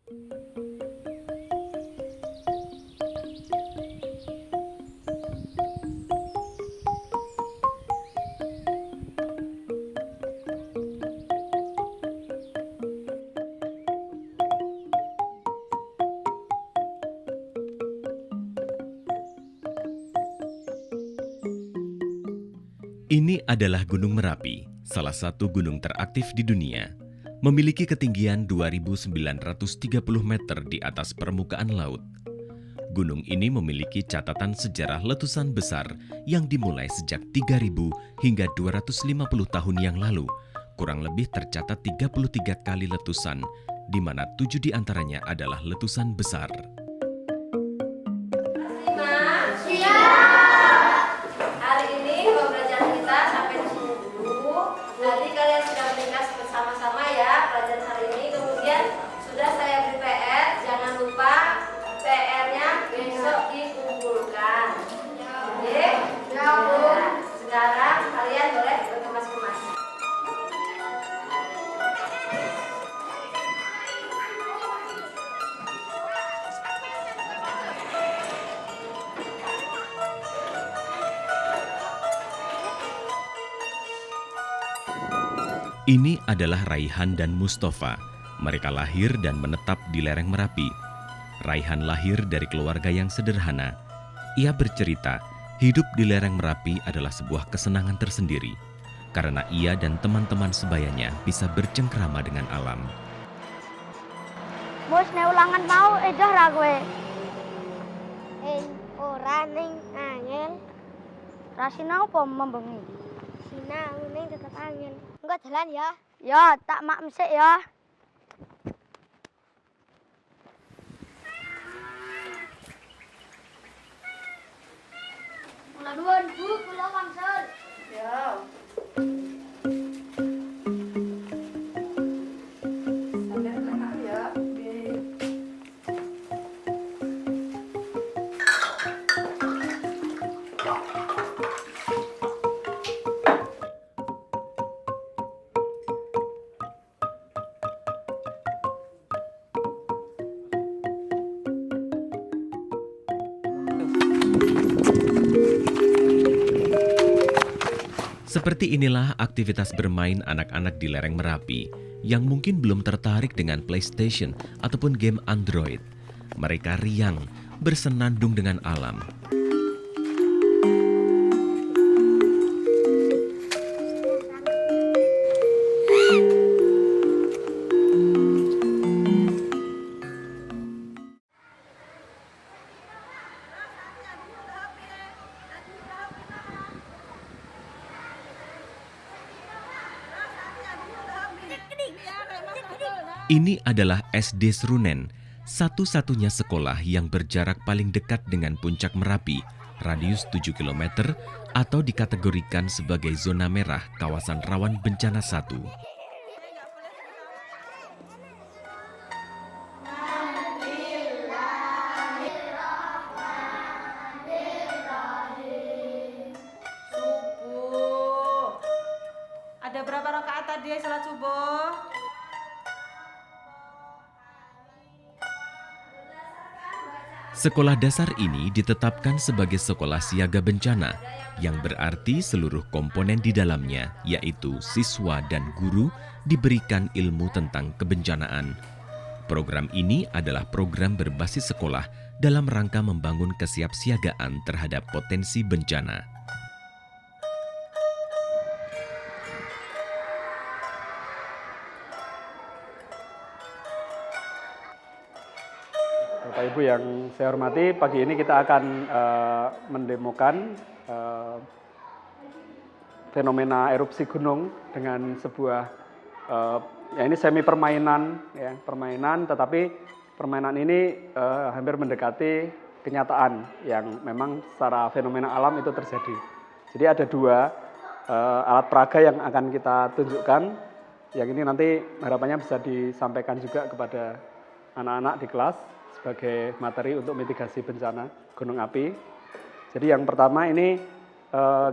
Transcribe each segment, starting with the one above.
Ini adalah Gunung Merapi, salah satu gunung teraktif di dunia. Memiliki ketinggian 2.930 meter di atas permukaan laut. Gunung ini memiliki catatan sejarah letusan besar yang dimulai sejak 3.000 hingga 250 tahun yang lalu. Kurang lebih tercatat 33 kali letusan, di mana 7 diantaranya adalah letusan besar. Nanti kalian sudah beringas bersama-sama ya pelajaran hari ini. Kemudian sudah saya beri PR, jangan lupa PR-nya besok dikumpulkan. Oke? Ya, Bu. Sekarang kalian boleh berkemas-kemas. Ini adalah Raihan dan Mustafa. Mereka lahir dan menetap di lereng Merapi. Raihan lahir dari keluarga yang sederhana. Ia bercerita, hidup di lereng Merapi adalah sebuah kesenangan tersendiri, karena ia dan teman-teman sebayanya bisa bercengkrama dengan alam. Bos, ne ulangan mau edah ra kowe. Ora ning angel. Rasina apa membengi? Sinau ning tetep angel. Enggak jalan ya? Ya, tak mak mesik ya. Kula nuwun, Bu, kula wangsul. Ya. Sampai enak ya. Seperti inilah aktivitas bermain anak-anak di lereng Merapi yang mungkin belum tertarik dengan PlayStation ataupun game Android. Mereka riang, bersenandung dengan alam. Ini adalah SD Serunen, satu-satunya sekolah yang berjarak paling dekat dengan puncak Merapi, radius 7 km atau dikategorikan sebagai zona merah kawasan rawan bencana 1. Subuh. Ada berapa rakaat tadi salat subuh? Sekolah dasar ini ditetapkan sebagai sekolah siaga bencana, yang berarti seluruh komponen di dalamnya, yaitu siswa dan guru, diberikan ilmu tentang kebencanaan. Program ini adalah program berbasis sekolah dalam rangka membangun kesiapsiagaan terhadap potensi bencana. Bapak Ibu yang saya hormati, pagi ini kita akan mendemokan fenomena erupsi gunung dengan sebuah ya ini semi permainan ya, permainan, tetapi permainan ini hampir mendekati kenyataan yang memang secara fenomena alam itu terjadi. Jadi ada dua alat peraga yang akan kita tunjukkan, yang ini nanti harapannya bisa disampaikan juga kepada anak-anak di kelas sebagai materi untuk mitigasi bencana gunung api. Jadi yang pertama ini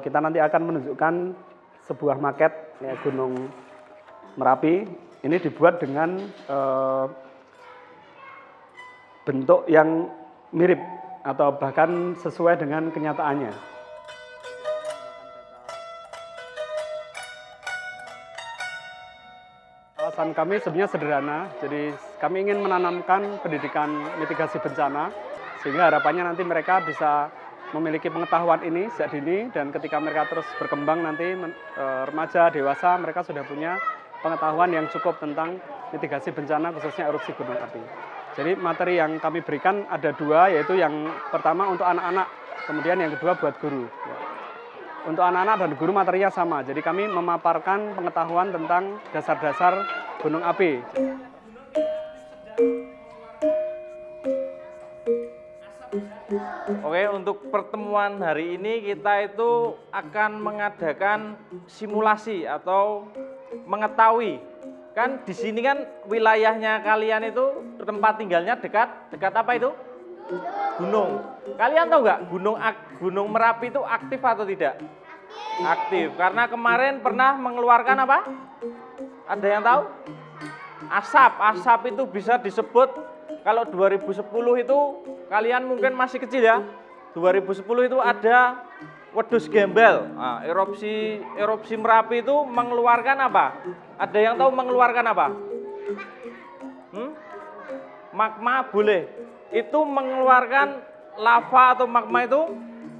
kita nanti akan menunjukkan sebuah maket ya, Gunung Merapi. Ini dibuat dengan bentuk yang mirip atau bahkan sesuai dengan kenyataannya. Alasan kami sebenarnya sederhana, jadi kami ingin menanamkan pendidikan mitigasi bencana, sehingga harapannya nanti mereka bisa memiliki pengetahuan ini sejak dini, dan ketika mereka terus berkembang nanti remaja, dewasa, mereka sudah punya pengetahuan yang cukup tentang mitigasi bencana khususnya erupsi gunung api. Jadi materi yang kami berikan ada dua, yaitu yang pertama untuk anak-anak, kemudian yang kedua buat guru. Untuk anak-anak dan guru materinya sama, jadi kami memaparkan pengetahuan tentang dasar-dasar gunung api. Oke, untuk pertemuan hari ini kita itu akan mengadakan simulasi atau mengetahui. Kan di sini kan wilayahnya kalian itu tempat tinggalnya dekat apa itu? Gunung. Kalian tahu nggak Gunung Merapi itu aktif atau tidak? Aktif. Karena kemarin pernah mengeluarkan apa? Ada yang tahu? Asap. Asap itu bisa disebut kalau 2010 itu kalian mungkin masih kecil ya. 2010 itu ada wedhus gembel. Nah, erupsi Merapi itu mengeluarkan apa? Ada yang tahu mengeluarkan apa? Magma boleh. Itu mengeluarkan lava atau magma itu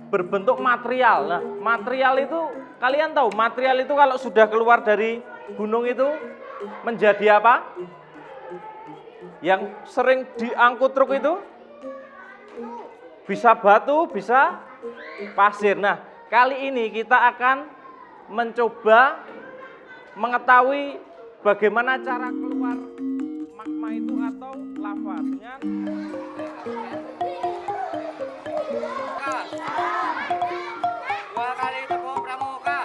berbentuk material. Nah, material itu kalian tahu, material itu kalau sudah keluar dari gunung itu menjadi apa? Yang sering diangkut truk itu bisa batu, bisa pasir. Nah, kali ini kita akan mencoba mengetahui bagaimana cara keluar magma itu atau lava dengan dua kali tepung pramuka.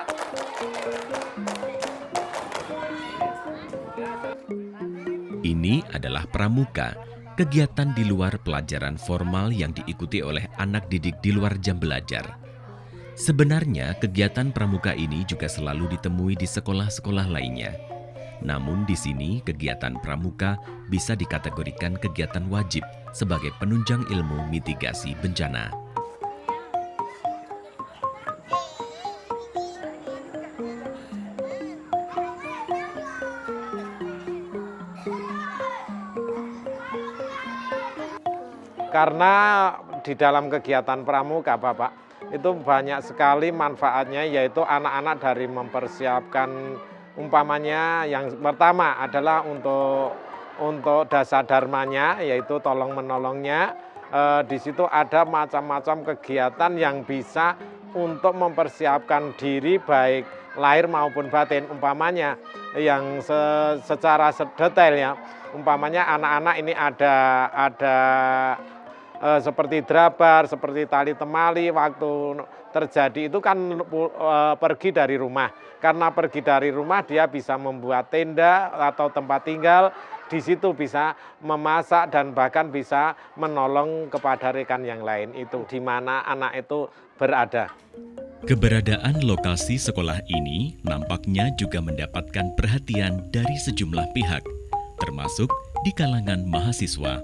Ini adalah pramuka, kegiatan di luar pelajaran formal yang diikuti oleh anak didik di luar jam belajar. Sebenarnya kegiatan pramuka ini juga selalu ditemui di sekolah-sekolah lainnya. Namun di sini kegiatan pramuka bisa dikategorikan kegiatan wajib sebagai penunjang ilmu mitigasi bencana. Karena di dalam kegiatan pramuka, Bapak, itu banyak sekali manfaatnya, yaitu anak-anak dari mempersiapkan umpamanya yang pertama adalah untuk dasar dharmanya, yaitu tolong menolongnya. Di situ ada macam-macam kegiatan yang bisa untuk mempersiapkan diri baik lahir maupun batin. Umpamanya yang secara detail ya, umpamanya anak-anak ini ada seperti drabar, seperti tali temali, waktu terjadi itu kan pergi dari rumah. Karena pergi dari rumah dia bisa membuat tenda atau tempat tinggal, di situ bisa memasak dan bahkan bisa menolong kepada rekan yang lain itu di mana anak itu berada. Keberadaan lokasi sekolah ini nampaknya juga mendapatkan perhatian dari sejumlah pihak, termasuk di kalangan mahasiswa.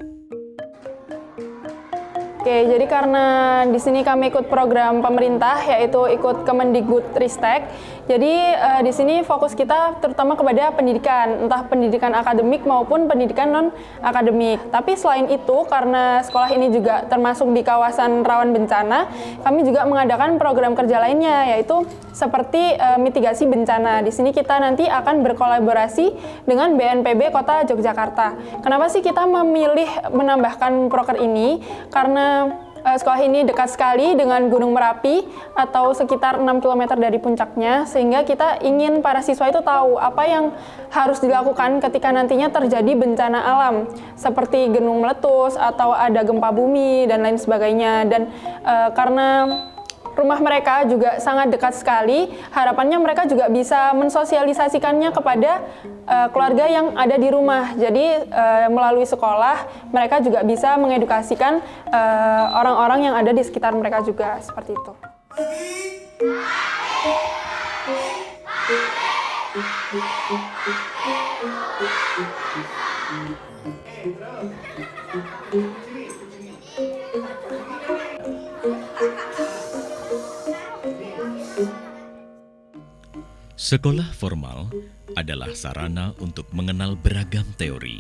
Oke, jadi karena di sini kami ikut program pemerintah, yaitu ikut Kemendikbudristek. Jadi di sini fokus kita terutama kepada pendidikan, entah pendidikan akademik maupun pendidikan non-akademik. Tapi selain itu, karena sekolah ini juga termasuk di kawasan rawan bencana, kami juga mengadakan program kerja lainnya, yaitu seperti mitigasi bencana. Di sini kita nanti akan berkolaborasi dengan BNPB Kota Yogyakarta. Kenapa sih kita memilih menambahkan proker ini? Karena sekolah ini dekat sekali dengan Gunung Merapi atau sekitar 6 km dari puncaknya, sehingga kita ingin para siswa itu tahu apa yang harus dilakukan ketika nantinya terjadi bencana alam seperti gunung meletus atau ada gempa bumi dan lain sebagainya. Dan karena rumah mereka juga sangat dekat sekali, harapannya mereka juga bisa mensosialisasikannya kepada keluarga yang ada di rumah. Jadi melalui sekolah mereka juga bisa mengedukasikan orang-orang yang ada di sekitar mereka juga, seperti itu. Sekolah formal adalah sarana untuk mengenal beragam teori.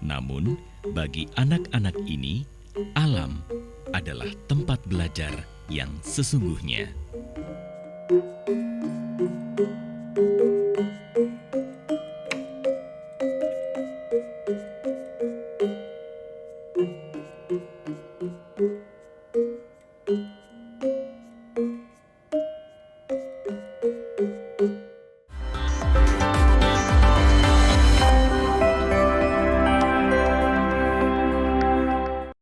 Namun, bagi anak-anak ini, alam adalah tempat belajar yang sesungguhnya.